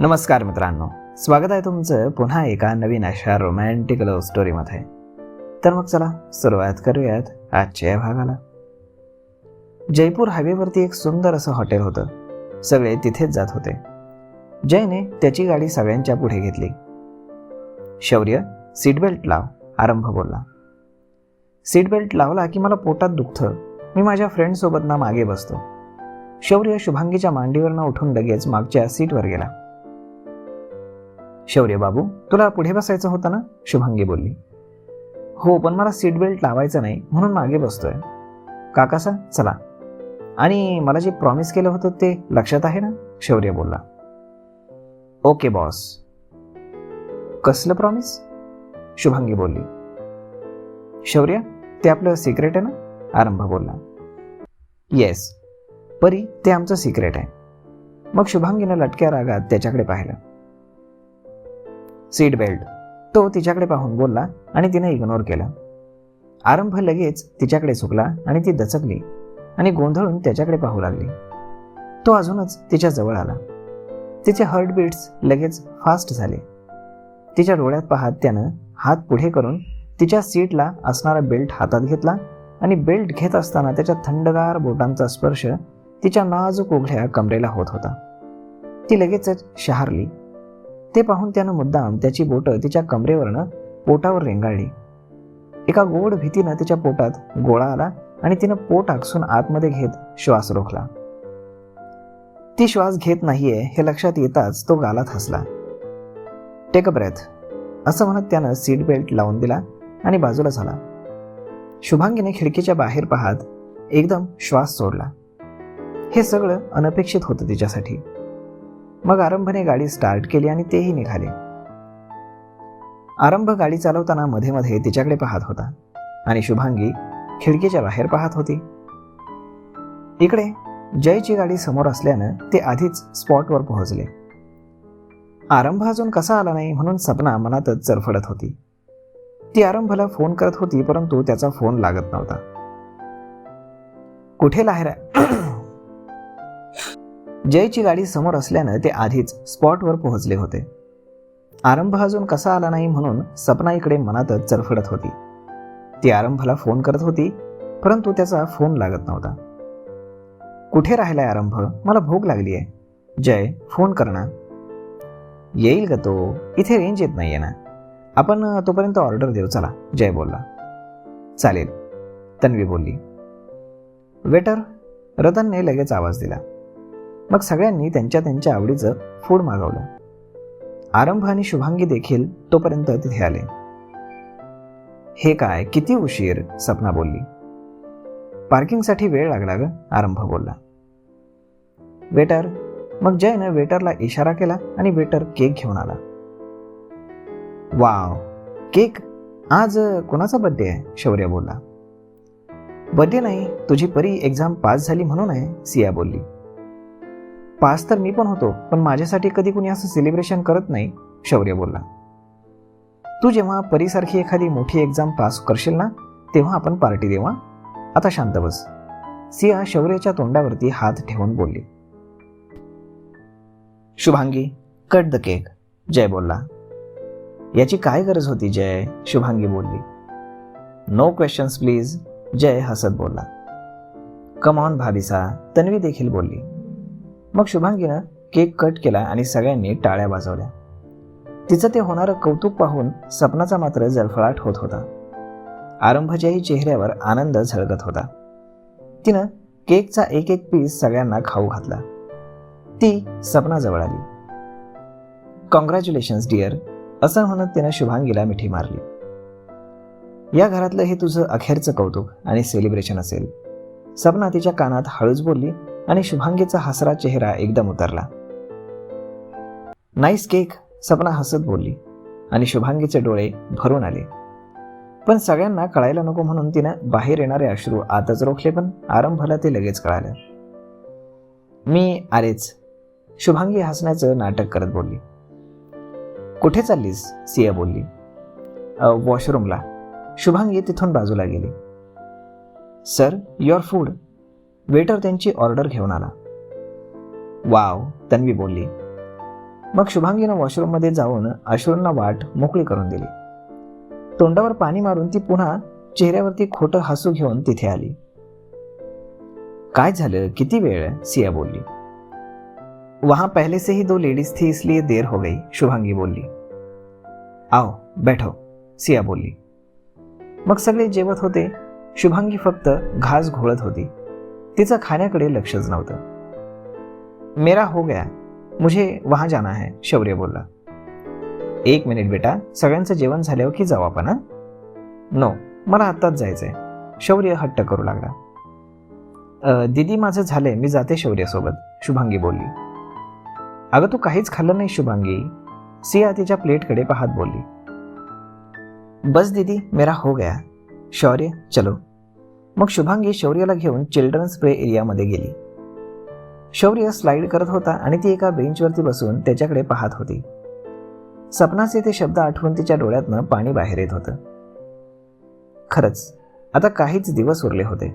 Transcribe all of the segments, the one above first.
नमस्कार मित्रांनो, स्वागत आहे तुमचं पुन्हा एका नवीन अशा रोमॅन्टिक लव्ह स्टोरीमध्ये. तर मग चला सुरुवात करूयात आजच्या या भागाला. जयपूर हायवेवरती एक सुंदर असं हॉटेल होतं. सगळे तिथेच जात होते. जयने त्याची गाडी सगळ्यांच्या पुढे घेतली. शौर्य, सीट बेल्ट लाव, आरंभ बोलला. सीट बेल्ट लावला की मला पोटात दुखतं. मी माझ्या फ्रेंडसोबत ना मागे बसतो. शौर्य शुभांगीच्या मांडीवरनं उठून लगेच मागच्या सीटवर गेला. शौर्य बाबू, तुला पुढे बसायचं होतं ना, शुभांगी बोलली. हो, पण मला सीट बेल्ट लावायचं नाही म्हणून मागे बसतोय. काकासा चला. आणि मला जे प्रॉमिस केलं होतं ते लक्षात आहे ना, शौर्य बोलला. Okay boss. कसलं प्रॉमिस, शुभांगी बोलली. शौर्य, ते आपलं सिक्रेट आहे ना, आरंभ बोलला. येस परी, ते आमचं सिक्रेट आहे. मग शुभांगीनं लटक्या रागात त्याच्याकडे पाहिलं. सीट बेल्ट, तो तिच्याकडे पाहून बोलला आणि तिने इग्नोर केलं. आरंभ लगेच तिच्याकडे झुकला आणि ती दचकली आणि गोंधळून त्याच्याकडे पाहू लागली. तो अजूनच तिच्या जवळ आला. तिचे हार्टबीट्स लगेच फास्ट झाले. तिच्या डोळ्यात पाहत त्यानं हात पुढे करून तिच्या सीटला असणारा बेल्ट हातात घेतला आणि बेल्ट घेत असताना त्याच्या थंडगार बोटांचा स्पर्श तिच्या नाजूक उघड्या कमरेला होत होता. ती लगेचच शहारली. ते पाहून त्यानं मुद्दाम त्याची बोटं तिच्या कमरेवरनं पोटावर रेंगाळली. एका गोड भीतीनं तिच्या पोटात गोळा आला आणि तिनं पोट आकसून आतमध्ये घेत श्वास रोखला. ती श्वास घेत नाहीये हे लक्षात येताच तो गालात हसला. टेक अ ब्रेथ, असं म्हणत त्यानं सीट बेल्ट लावून दिला आणि बाजूला झाला. शुभांगीने खिडकीच्या बाहेर पाहत एकदम श्वास सोडला. हे सगळं अनपेक्षित होतं तिच्यासाठी. मग आरंभने गाडी स्टार्ट केली आणि तेही निघाले. आरंभ गाडी चालवताना मध्ये मध्ये तिच्याकडे पाहत होता आणि शुभांगी खिडकीच्या बाहेर पाहत होती. इकडे जयची गाडी समोर असल्यानं ते आधीच स्पॉटवर पोहोचले. आरंभ अजून कसा आला नाही म्हणून सपना मनातच चरफडत होती. ती आरंभला फोन करत होती परंतु त्याचा फोन लागत नव्हता. कुठे लाहेर जयची गाडी समोर असल्यानं ते आधीच स्पॉटवर पोहोचले होते. आरंभ अजून कसा आला नाही म्हणून सपना इकडे मनातच चरफडत होती. ती आरंभला फोन करत होती परंतु त्याचा फोन लागत नव्हता. कुठे राहिलाय आरंभ, मला भूक लागली आहे. जय, फोन कर ना. येईल ग तो, इथे रेंज येत नाहीये ना. आपण तोपर्यंत ऑर्डर देऊ चला, जय बोलला. चालेल, तन्वी बोलली. वेटर, रतनने लगेच आवाज दिला. मग सगळ्यांनी त्यांच्या त्यांच्या आवडीचं फूड मागवलं. आरंभ आणि शुभांगी देखील तोपर्यंत तिथे आले. हे काय, किती उशीर, सपना बोलली. पार्किंगसाठी वेळ लागला ग, आरंभ बोलला. वेटर, मग जयनं वेटरला इशारा केला आणि वेटर केक घेऊन आला. Wow, cake? आज कोणाचा बर्थडे आहे, शौर्य बोलला. बर्थडे नाही, तुझी परी एक्झाम पास झाली म्हणून आहे, सिया बोलली. पास तर मी पण होतो, पण माझ्यासाठी कधी कुणी असं सेलिब्रेशन करत नाही, शौर्य बोलला. तू जेव्हा परीसारखी एखादी मोठी एक्झाम पास करशील ना तेव्हा आपण पार्टी देऊ. आता शांत बस, सिया शौर्याच्या तोंडावरती हात ठेवून बोलली. शुभांगी, कट द केक, जय बोलला. याची काय गरज होती जय, शुभांगी बोलली. नो क्वेश्चन्स प्लीज, जय हसत बोलला. कम ऑन भाभिसा, तन्वी देखील बोलली. मग शुभांगीनं केक कट केला आणि सगळ्यांनी टाळ्या वाजवल्या. तिचं ते होणारं कौतुक पाहून सपनाचा मात्र जळफळाट होत होता. आरंभच्याही चेहऱ्यावर आनंद झळकत होता. तिनं केकचा एक एक पीस सगळ्यांना खाऊ घातला. ती सपनाजवळ आली. कॉंग्रॅच्युलेशन्स डिअर, असं म्हणत तिनं शुभांगीला मिठी मारली. या घरातलं हे तुझं अखेरचं कौतुक आणि सेलिब्रेशन असेल, सपना तिच्या कानात हळूच बोलली आणि शुभांगीचा हसरा चेहरा एकदम उतरला. नाईस केक, सपना हसत बोलली आणि शुभांगीचे डोळे भरून आले. पण सगळ्यांना कळायला नको म्हणून तिनं बाहेर येणारे अश्रू आतच रोखले, पण आरंभला ते लगेच कळालं. मी आरेच, शुभांगी हसण्याचं नाटक करत बोलली. कुठे चाललीस, सिया बोलली. वॉशरूमला, शुभांगी तिथून बाजूला गेली. सर, युअर फूड, वेटर त्यांची ऑर्डर घेऊन आला. वाव, तन्वी बोलली. मग शुभांगीनं वॉशरूममध्ये जाऊन अश्रूंना वाट मोकळी करून दिली. तोंडावर पाणी मारून ती पुन्हा चेहऱ्यावरती खोटं हसू घेऊन तिथे आली. काय झालं, किती वेळ? सिया बोलली. वहां पहले से ही 2 लेडीज थी इसलिए देर हो गई, शुभांगी बोलली. आओ बैठो, सिया बोलली. मग सगळे जेवत होते. शुभांगी फक्त घास घोळत होती. तिचं खाण्याकडे लक्षच नव्हतं. मेरा हो गया, मुझे वहां जाना है, शौर्य बोलला. 1 मिनिट बेटा, सगळ्यांचं जेवण झाल्यावर की जाऊ आपण. नो, मला आत्ताच जायचंय, शौर्य हट्ट करू लागला. दीदी माझं झालंय, मी जाते शौर्यासोबत, शुभांगी बोलली. अगं तू काहीच खाल्लं नाही शुभांगी, सिया तिच्या प्लेटकडे पाहत बोलली. बस दीदी, मेरा हो गया, शौर्य चलो. मग शुभांगी शौर्याला घेऊन चिल्ड्रन्स प्ले एरियामध्ये गेली. शौर्य स्लाइड करत होता आणि ती एका बेंचवरती बसून त्याच्याकडे पाहत होती. सपनाचे ते शब्द आठवून तिच्या डोळ्यातनं पाणी बाहेर येत होतं. खरंच आता काहीच दिवस उरले होते.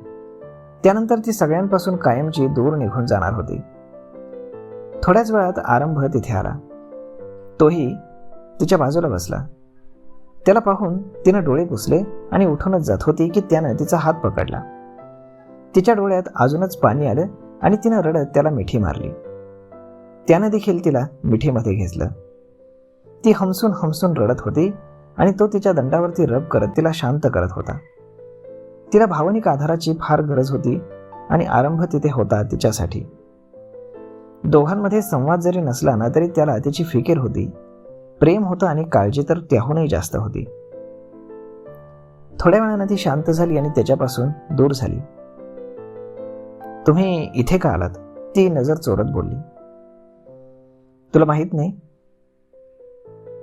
त्यानंतर ती सगळ्यांपासून कायमची दूर निघून जाणार होती. थोड्याच वेळात आरंभ तिथे आला. तोही तिच्या बाजूला बसला. त्याला पाहून तिनं डोळे पुसले आणि उठूनच जात होती की त्यानं तिचा हात पकडला. तिच्या डोळ्यात अजूनच पाणी आलं आणि तिनं रडत त्याला मिठी मारली. त्यानं देखील तिला मिठीमध्ये घेतलं. ती हमसून हमसून रडत होती आणि तो तिच्या दंडावरती रब करत तिला शांत करत होता. तिला भावनिक आधाराची फार गरज होती आणि आरंभ तिथे होता तिच्यासाठी. दोघांमध्ये संवाद जरी नसला ना तरी त्याला तिची फिकीर होती, प्रेम होतं आणि काळजी तर त्याहूनही जास्त होती. थोड्या वेळानं ती शांत झाली आणि त्याच्यापासून दूर झाली. तुम्ही इथे का आलात? ती नजर चोरत बोलली. तुला माहित नाही?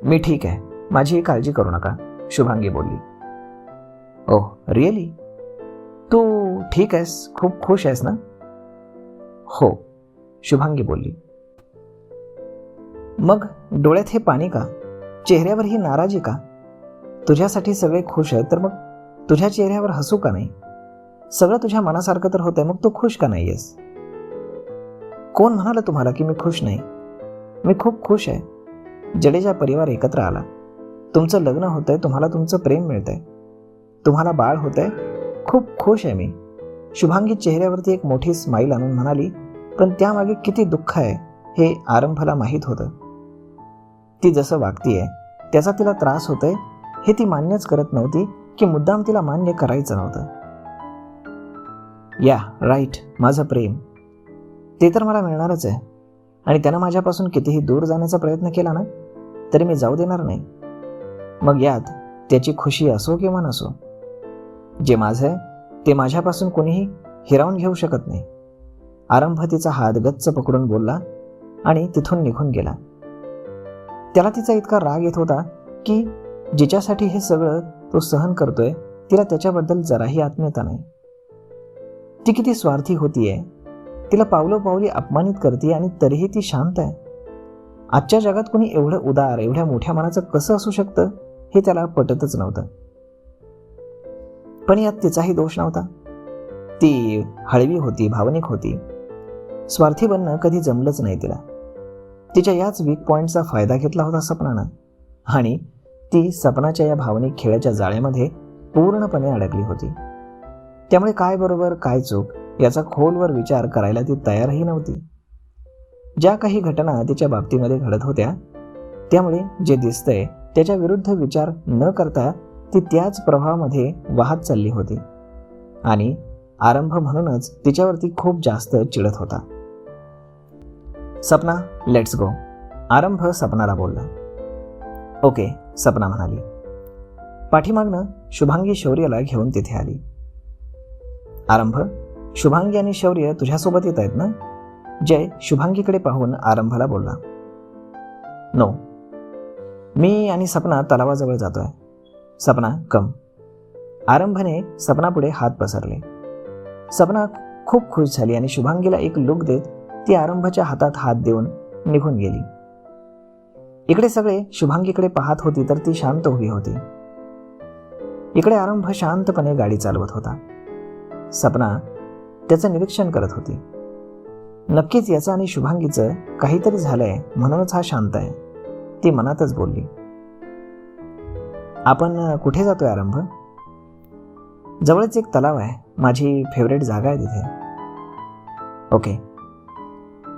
मी ठीक आहे, माझी काळजी करू नका, शुभांगी बोलली. ओह रिअली? तू ठीक आहेस? खूप खुश आहेस ना? हो, शुभांगी बोलली. मग डोळ्यात हे पाणी का? चेहऱ्यावर ही नाराजी का? तुझ्यासाठी सगळे खुश आहेत तर मग तुझ्या चेहऱ्यावर हसू का नाही? सगळं तुझ्या मनासारखं तर होतंय, मग तू खुश का नाहीयेस? कोण म्हणालं तुम्हाला की मी खुश नाही? मी खूप खुश आहे. जडेजा परिवार एकत्र आला. तुमचं लग्न होतंय, तुम्हाला तुमचं प्रेम मिळतंय, तुम्हाला बाळ होतंय. खूप खुश आहे मी. शुभांगी चेहऱ्यावरती एक मोठी स्माईल आणून म्हणाली. पण त्यामागे किती दुःख आहे हे आरंभला माहीत होतं. ती जसं वागतीये त्याचा तिला त्रास होतोय हे ती मान्यच करत नव्हती की मुद्दाम तिला मान्य करायचं नव्हतं. या राईट, माझं प्रेम ते तर मला मिळणारच आहे आणि त्यानं माझ्यापासून कितीही दूर जाण्याचा प्रयत्न केला ना तरी मी जाऊ देणार नाही. मग यात त्याची खुशी असो किंवा नसो, जे माझं आहे ते माझ्यापासून कोणीही हिरावून घेऊ शकत नाही. आरंभ तिचा हात गच्च पकडून बोलला आणि तिथून निघून गेला. त्याला तिचा इतका राग येत होता की जिच्यासाठी हे सगळं तो सहन करतोय तिला त्याच्याबद्दल जराही आत्मीयता नाही. ती किती स्वार्थी होतीये, तिला पावलोपावली अपमानित करते आणि तरीही ती शांत आहे. आजच्या जगात कोणी एवढं उदार, एवढ्या मोठ्या मनाचं कसं असू शकतं हे त्याला पटतच नव्हतं. पण यात तिचाही दोष नव्हता. ती हळवी होती, भावनिक होती. स्वार्थी बनणं कधी जमलंच नाही तिला. तिच्या याच वीक पॉइंटचा फायदा घेतला होता सपनानं आणि ती सपनाच्या या भावनिक खेळाच्या जाळ्यामध्ये पूर्णपणे अडकली होती. त्यामुळे काय बरोबर काय चूक याचा खोलवर विचार करायला ती तयारही नव्हती. ज्या काही घटना तिच्या बाबतीमध्ये घडत होत्या त्यामुळे जे दिसतंय त्याच्या विरुद्ध विचार न करता ती त्याच प्रवाहामध्ये वाहत चालली होती आणि आरंभ म्हणूनच तिच्यावरती खूप जास्त चिडत होता. सपना लेट्स गो, आरंभ सपनाला बोलला. ओके, सपना म्हणाली. पाठीमागनं शुभांगी शौर्यला घेऊन तिथे आली. आरंभ, शुभांगी आणि शौर्य तुझ्यासोबत येत आहेत ना? जय शुभांगीकडे पाहून आरंभला बोलला. नो, मी आणि सपना तलावाजवळ जातोय. सपना कम. आरंभने सपनापुढे हात पसरले. सपना खूप खुश झाली आणि शुभांगीला एक लुक देत ती आरंभच्या हातात हात देऊन निघून गेली. इकडे सगळे शुभांगीकडे पाहत होती तर ती शांत उभी होती. इकडे आरंभ शांतपणे गाडी चालवत होता. सपना त्याचं निरीक्षण करत होती. नक्कीच याचं आणि शुभांगीचं काहीतरी झालंय, म्हणूनच हा शांत आहे, ती मनातच बोलली. आपण कुठे जातोय आरंभ? जवळच एक तलाव आहे, माझी फेवरेट जागा आहे तिथे. ओके.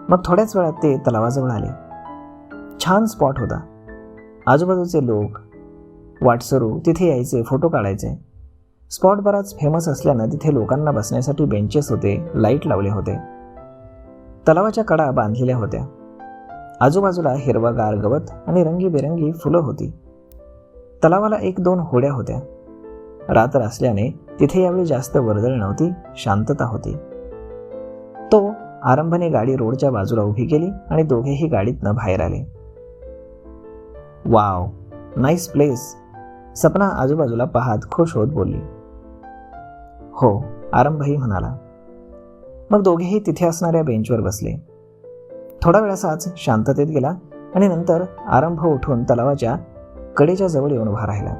मग थोड्याच वेळात ते तलावाजवळ आले. छान स्पॉट होता. आजूबाजूचे लोक वाटसरू तिथे यायचे, फोटो काढायचे. स्पॉट बराच फेमस असल्यानं तिथे लोकांना बसण्यासाठी बेंचेस होते, लाईट लावले होते. तलावाच्या कडा बांधलेल्या होत्या. आजूबाजूला हिरवागार गवत आणि रंगीबेरंगी फुलं होती. तलावाला 1-2 होड्या होत्या. रात्र असल्याने तिथे यावेळी जास्त वर्दळ नव्हती, शांतता होती. तो आरंभने गाडी रोडच्या बाजूला उभी केली आणि दोघेही गाडीतनं बाहेर आले. वाव, नाईस प्लेस, सपना आजूबाजूला पाहत खुश होत बोलली. हो, आरंभही म्हणाला. मग दोघेही तिथे असणाऱ्या बेंचवर बसले. थोडा वेळ असाच शांततेत गेला आणि नंतर आरंभ उठून तलावाच्या कडेच्या जवळ येऊन उभा राहिला.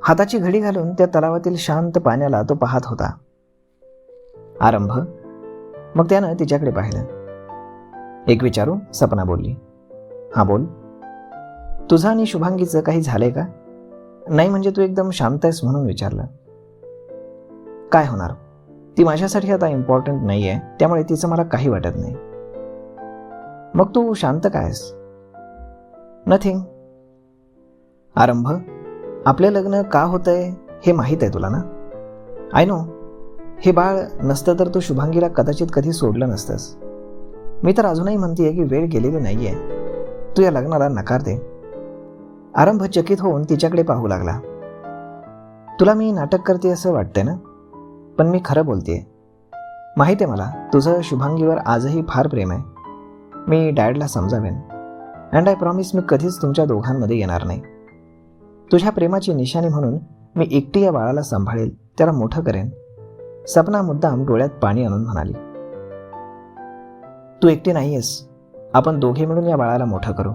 हाताची घडी घालून त्या तलावातील शांत पाण्याला तो पाहत होता. आरंभ. मग त्यानं तिच्याकडे पाहिलं. एक विचारू? सपना बोलली. हा बोल. तुझं आणि शुभांगीचं काही झालंय का? नाही म्हणजे तू एकदम शांत आहेस म्हणून विचारलं. काय होणार, ती माझ्यासाठी आता इम्पॉर्टंट नाही आहे, त्यामुळे तिचं मला काही वाटत नाही. मग तू शांत काय आहेस? नथिंग. आरंभ, आपलं लग्न का होतंय हे माहीत आहे तुला ना? I know. हे बाळ नसतं तर तू शुभांगीला कदाचित कधी सोडलं नसतंस. मी तर अजूनही म्हणतेय की वेळ गेलेली नाहीये, तू या लग्नाला नकार दे. आरंभ चकित होऊन तिच्याकडे पाहू लागला. तुला मी नाटक करते असं वाटतंय ना? पण मी खरं बोलतेय. माहिती आहे मला तुझं शुभांगीवर आजही फार प्रेम आहे. मी डॅडला समजावेन अँड आय प्रॉमिस मी कधीच तुमच्या दोघांमध्ये येणार नाही. तुझ्या प्रेमाची निशाणी म्हणून मी एकटी या बाळाला सांभाळेल, त्याला मोठं करेन. सपना मुद्दाम डोळ्यात पाणी आणून म्हणाली. तू एकटी नाहीयेस, आपण दोघे मिळून या बाळाला मोठं करू.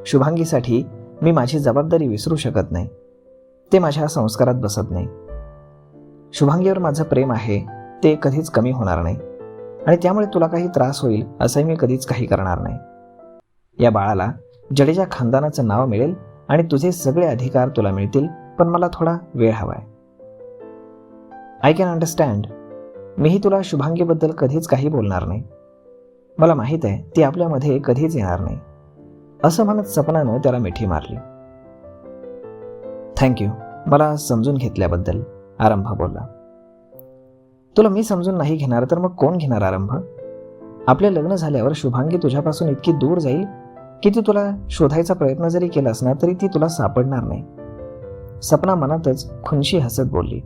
शुभांगीसाठी मी माझी जबाबदारी विसरू शकत नाही, ते माझ्या संस्कारात बसत नाही. शुभांगीवर माझं प्रेम आहे ते कधीच कमी होणार नाही आणि त्यामुळे तुला काही त्रास होईल असंही मी कधीच काही करणार नाही. या बाळाला जडेजा खानदानाचं नाव मिळेल आणि तुझे सगळे अधिकार तुला मिळतील, पण मला थोडा वेळ हवाय. I can understand. मीही तुला शुभांगीबद्दल कधीच काही बोलणार नाही. मला माहीत आहे ती आपल्यामध्ये कधीच येणार नाही. असं म्हणत सपनानं त्याला मिठी मारली. थँक्यू मला समजून घेतल्याबद्दल, आरंभ बोलला. तुला मी समजून नाही घेणार तर मग कोण घेणार आरंभ? आपले लग्न झाल्यावर शुभांगी तुझ्यापासून इतकी दूर जाईल की ती तुला शोधायचा प्रयत्न जरी केलास ना तरी ती तुला सापडणार नाही. सपना मनातच खुनशी हसत बोलली.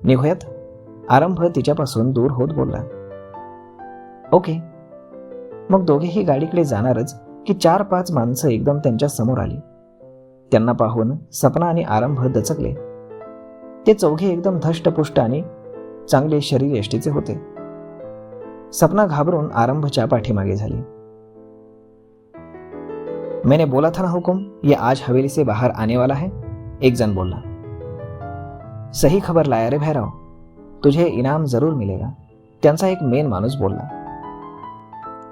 निघूयात? आरंभ तिच्यापासून दूर होत बोलला. ओके. मग दोघेही गाडीकडे जाणारच की 4-5 माणसं एकदम त्यांच्या समोर आली. त्यांना पाहून सपना आणि आरंभ दचकले. ते चौघे एकदम धष्टपुष्ट आणि चांगले शरीर यष्टीचे होते. सपना घाबरून आरंभच्या पाठीमागे झाली. मैंने बोला था ना हुकुम, ये आज हवेली से बाहर आने वाला है, एक जन बोला. सही खबर लाया रे भैरव, तुझे इनाम जरूर मिलेगा, त्यांचा एक मेन माणूस बोलला.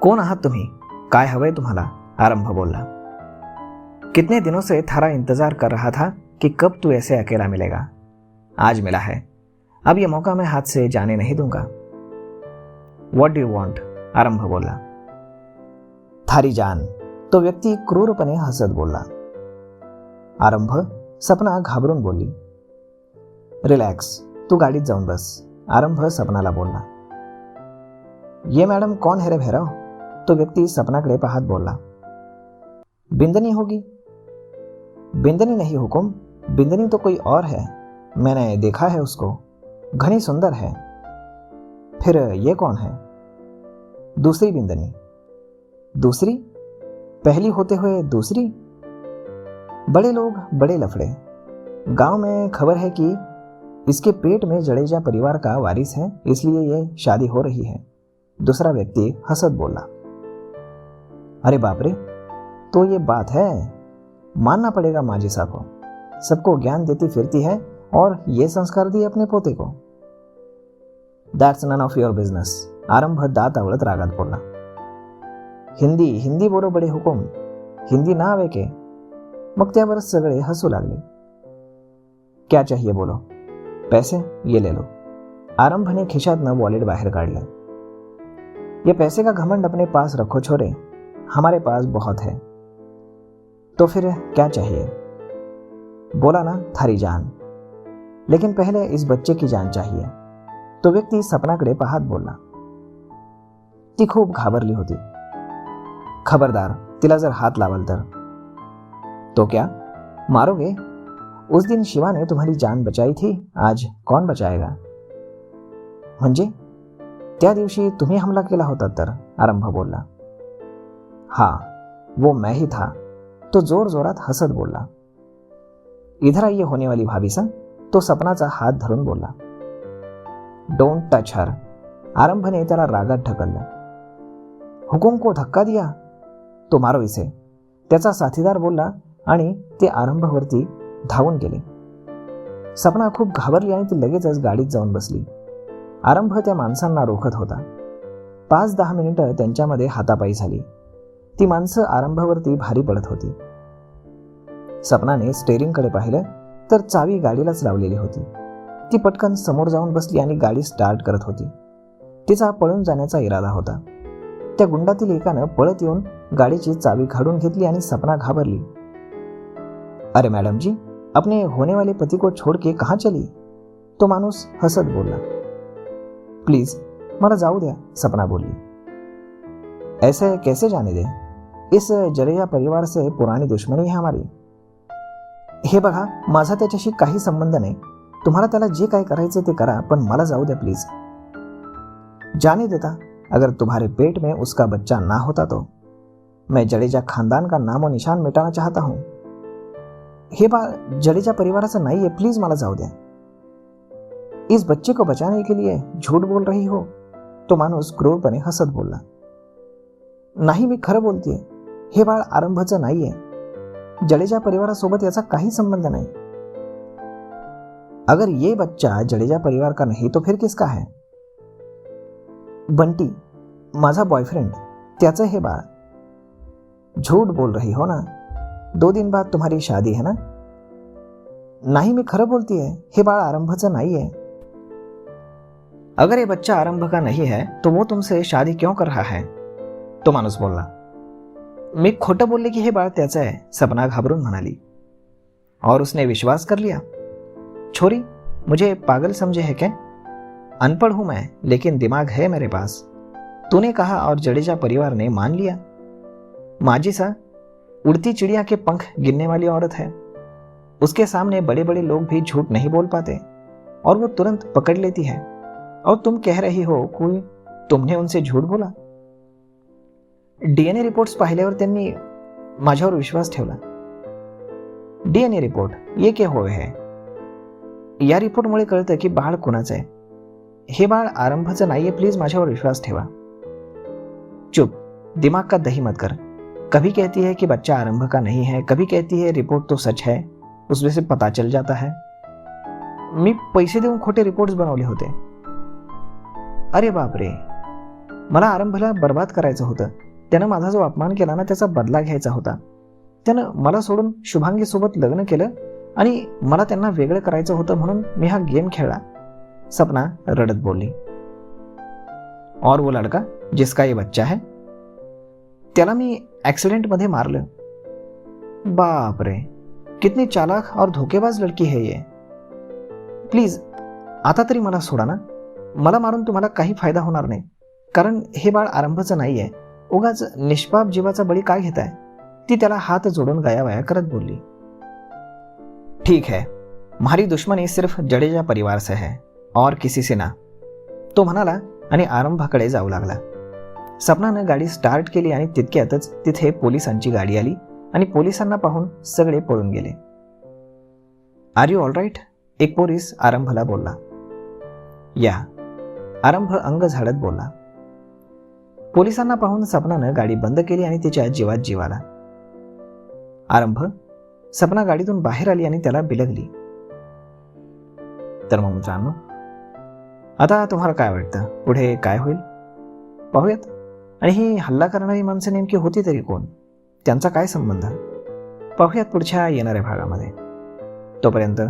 कोण आहात तुम्ही? काय हवंय तुम्हाला? आरंभ बोलला. कितने दिनों से थारा इंतजार कर रहा था कि कब तू ऐसे अकेला मिलेगा. आज मिला है. अब ये मौका मैं हाथ से जाने नहीं दूंगा. What do you want? आरंभ बोला. थारी जान. तो व्यक्ती क्रूरपणे हसत बोलला. आरंभ. सपना घाबरून बोलली. रिलॅक्स, तू गाडीत जाऊन बस. आरंभ सपनाला बोलला. ये मैडम कौन है रे भैरव? तो व्यक्ति सपनाकडे पाहत बोलला. बिंदनी होगी. बिंदनी नहीं हुकुम, बिंदनी तो कोई और है, मैंने देखा है उसको, घनी सुंदर है. फिर ये कौन है? दूसरी बिंदनी. दूसरी? पहली होते हुए दूसरी? बड़े लोग बड़े लफड़े. गांव में खबर है कि इसके पेट में जडेजा परिवार का वारिस है, इसलिए ये शादी हो रही है. दूसरा व्यक्ति हंसत बोला. अरे बाप रे, तो ये बात है. मानना पड़ेगा माँ जिसा को, सबको ज्ञान देती फिरती है और ये संस्कार दिए अपने पोते को. That's none of your business. Aarambh दात आवळत रागात बोलला. हिंदी हिंदी बोलो बडे हुकुम, हिंदी ना आवे के. मग त्यावर सगळे हसू लागले. क्या चाहिए बोलो. पैसे ये ले लो. आरंभ ने खिशातनं वॉलेट बाहेर काढलं. ये पैसे का घमंड अपने पास रखो छोरे, हमारे पास बहुत है. तो फिर क्या चाहिए. बोला ना थारी जान, लेकिन पहले इस बच्चे की जान चाहिए. तो व्यक्ती सपनाकडे पाहत बोलला. ती खूप घाबरली होती. खबरदार, तिला जर हात लावाल तर. तो क्या मारोगे. उस दिन शिवा ने तुम्हारी जान बचाई थी, आज कौन बचाएगा. म्हणजे त्या दिवशी तुम्ही हमला केला होता तर. आरंभ बोलला. हाँ वो मैं ही था. तो जोर जोरात हसत बोलला. इधर आइए होने वाली भाभी सा. तो सपनाचा हात धरून बोलला. Don't touch her. आरंभने त्याला रागात ढकललं. हुकुम को धक्का दिया तो मारो इसे. त्याचा साथीदार बोलला आणि ते आरंभवरती धावून गेले. सपना खूप घाबरली आणि ती लगेचच गाडीत जाऊन बसली. आरंभ त्या माणसांना रोखत होता. 5-10 मिनिटं त्यांच्यामध्ये हातापाई झाली. ती माणसं आरंभावरती भारी पडत होती. सपनाने स्टेअरिंगकडे पाहिलं तर चावी गाडीलाच लावलेली होती. ती पटकन समोर जाऊन बसली आणि गाडी स्टार्ट करत होती. तिचा पळून जाण्याचा इरादा होता. त्या गुंडातील एकानं पळत येऊन गाडीची चावी काढून घेतली आणि सपना घाबरली. अरे मॅडम जी, अपने होने वाले पति को छोड़ के कहाँ चली. तो माणूस हसत बोलला. प्लीज मला जाऊ द्या. सपना बोलली. ऐसे कैसे जाने दे. इस जडेजा परिवार से पुरानी दुश्मनी है हमारी. हे बघा, माझा त्याच्याशी काही संबंध नाही. तुम्हाला त्याला जे काय करायचे ते करा, पण मला जाऊ द्या प्लीज. जाने देता. अगर तुम्हारे पेट में उसका बच्चा ना होता तो मैं जडेजा खानदान का नामो निशान मिटाना चाहता हूं. हे बाळ जडेजा परिवाराचं नाहीये, प्लीज मला जाऊ द्या. इस बच्चे को बचाने के लिए झूठ बोल रही हो. तो माणूस क्रूरपणे हसत बोलला. नाही, मी खरं बोलतेय. हे बाळ आरंभचं नाहीये. जडेजा परिवारासोबत याचा काही संबंध नाही. अगर ये बच्चा जडेजा परिवार का नहीं तो फिर किसका है. बंटी माझा बॉयफ्रेंड, त्याचं हे बाळ. झूठ बोल रही हो ना. 2 दिन बाद तुम्हारी शादी है ना. नहीं, मी खरं बोलतीये. हे बाळ आरंभचं नाहीये. अगर ये बच्चा आरंभ का नहीं है तो वो तुमसे शादी क्यों कर रहा है. तो माणूस बोलला. मी खोटं बोलले की हे बाळ त्याचं आहे. सपना घाबरून म्हणाली. और उसने विश्वास कर लिया. छोरी, मुझे पागल समझे है क्या. अनपढ़ हूं मैं, लेकिन दिमाग है मेरे पास. तूने कहा और जडेजा परिवार ने मान लिया. माजी सा उड़ती चिड़िया के पंख गिनने वाली औरत है. उसके सामने बड़े बड़े लोग भी झूठ नहीं बोल पाते और वो तुरंत पकड़ लेती है. और तुम कह रही हो कोई तुमने उनसे झूठ बोला. डीएनए रिपोर्ट्स पाहिल्यावर त्यांनी माझ्यावर विश्वास ठेवला. डीएनए रिपोर्ट ये क्या होय है. या रिपोर्टमुळे कळतं की बाळ कुणाचं आहे. हे बाळ आरंभचं नाहीये. प्लीज माझ्यावर विश्वास ठेवा. चुप, दिमाग का दही मत कर. कभी कहती है कि बच्चा आरंभ का नहीं है, कभी कहती है रिपोर्ट तो सच है, उसमें से पता चल जाता है. मी पैसे देऊन खोटे रिपोर्ट्स बनवले होते. अरे बापरे, मला आरंभला बर्बाद करायचं होतं. त्यानं माझा जो अपमान केला ना, त्याचा बदला घ्यायचा होता. त्यानं मला सोडून शुभांगी सोबत लग्न केलं आणि मला त्यांना वेगळं करायचं होतं, म्हणून मी हा गेम खेळला. सपना रडत बोलली. और वो लड़का जिसका ये बच्चा है, त्याला मी ऍक्सिडेंट मध्ये मारलं. बाप रे, कितनी चालाक और धोकेबाज लड़की है ये. प्लीज आता तरी मला सोडा ना. मला मारून तुम्हाला काही फायदा होणार नाही, कारण हे बाळ आरंभचं नाहीये. उगाच निष्पाप जीवाचा बळी काय घेताय. ती त्याला हात जोडून गायावाया करत बोलली. ठीक है, हमारी दुश्मनी सिर्फ जडेजा परिवार से है और किसी से ना. तो म्हणाला आणि आरंभाकडे जाऊ लागला. सपनानं गाडी स्टार्ट केली आणि तितक्यातच तिथे पोलिसांची गाडी आली आणि पोलिसांना पाहून सगळे पळून गेले. Are you all right. एक पोलीस आरंभला बोलला. या. आरंभ अंग झाडत बोलला. पोलिसांना पाहून सपनानं गाडी बंद केली आणि तिच्या जीवात जीव आला. आरंभ. सपना गाडीतून बाहेर आली आणि त्याला बिलगली. तर मग मित्रांनो, आता तुम्हाला काय वाटतं, पुढे काय होईल पाहूयात. आणि ही हल्ला करणारी माणसं नेमकी होती तरी कोण, त्यांचा काय संबंध, पाहूयात पुढच्या येणाऱ्या भागामध्ये. तोपर्यंत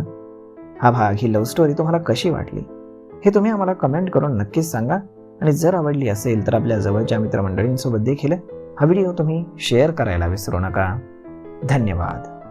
हा भाग, ही लव्ह स्टोरी तुम्हाला कशी वाटली हे तुम्ही आम्हाला कमेंट करून नक्कीच सांगा. आणि जर आवडली असेल तर आपल्या जवळच्या मित्रमंडळींसोबत देखील हा व्हिडिओ तुम्ही शेअर करायला विसरू नका. धन्यवाद.